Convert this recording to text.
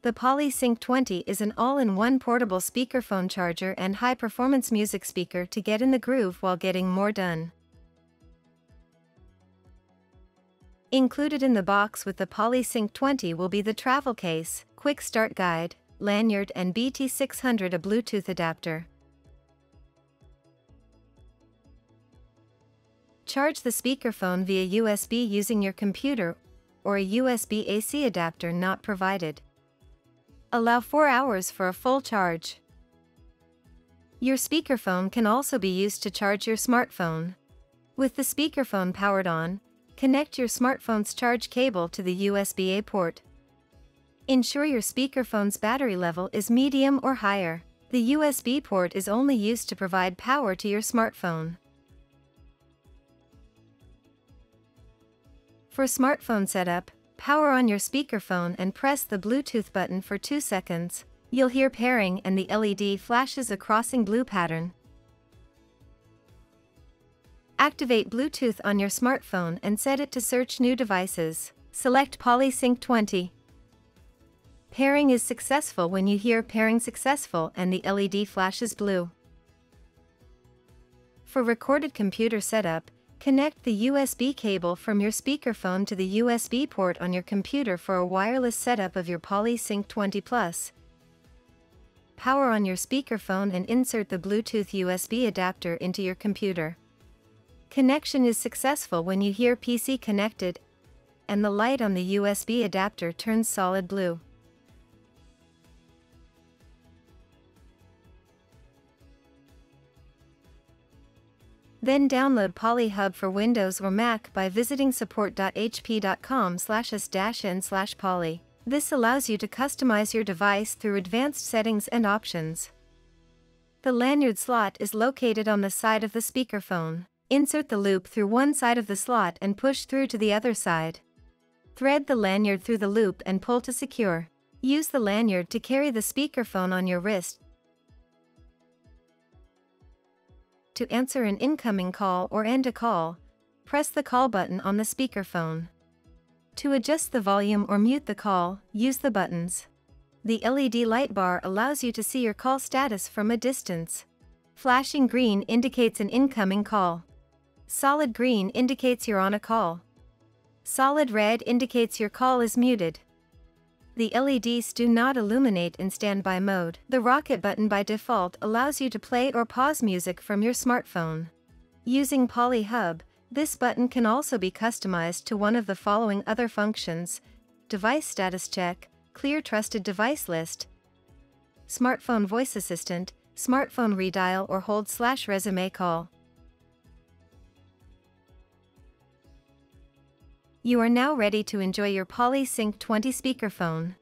The PolySync 20 is an all-in-one portable speakerphone charger and high-performance music speaker to get in the groove while getting more done. Included in the box with the PolySync 20 will be the travel case, quick start guide, lanyard and BT600 a Bluetooth adapter. Charge the speakerphone via USB using your computer or a USB AC adapter not provided. Allow 4 hours for a full charge. Your speakerphone can also be used to charge your smartphone. With the speakerphone powered on, connect your smartphone's charge cable to the USB-A port. Ensure your speakerphone's battery level is medium or higher. The USB port is only used to provide power to your smartphone. For smartphone setup, power on your speakerphone and press the Bluetooth button for 2 seconds. You'll hear pairing and the LED flashes a crossing blue pattern. Activate Bluetooth on your smartphone and set it to search new devices. Select PolySync 20. Pairing is successful when you hear pairing successful and the LED flashes blue. For recorded computer setup, connect the USB cable from your speakerphone to the USB port on your computer for a wireless setup of your PolySync 20 Plus. Power on your speakerphone and insert the Bluetooth USB adapter into your computer. Connection is successful when you hear PC connected and the light on the USB adapter turns solid blue. Then download PolyHub for Windows or Mac by visiting support.hp.com/s-n/poly. This allows you to customize your device through advanced settings and options. The lanyard slot is located on the side of the speakerphone. Insert the loop through one side of the slot and push through to the other side. Thread the lanyard through the loop and pull to secure. Use the lanyard to carry the speakerphone on your wrist. To answer an incoming call or end a call, press the call button on the speakerphone. To adjust the volume or mute the call, use the buttons. The LED light bar allows you to see your call status from a distance. Flashing green indicates an incoming call. Solid green indicates you're on a call. Solid red indicates your call is muted. The LEDs do not illuminate in standby mode. The rocket button by default allows you to play or pause music from your smartphone. Using PolyHub, this button can also be customized to one of the following other functions: device status check, clear trusted device list, smartphone voice assistant, smartphone redial or hold/resume call. You are now ready to enjoy your PolySync 20 speakerphone.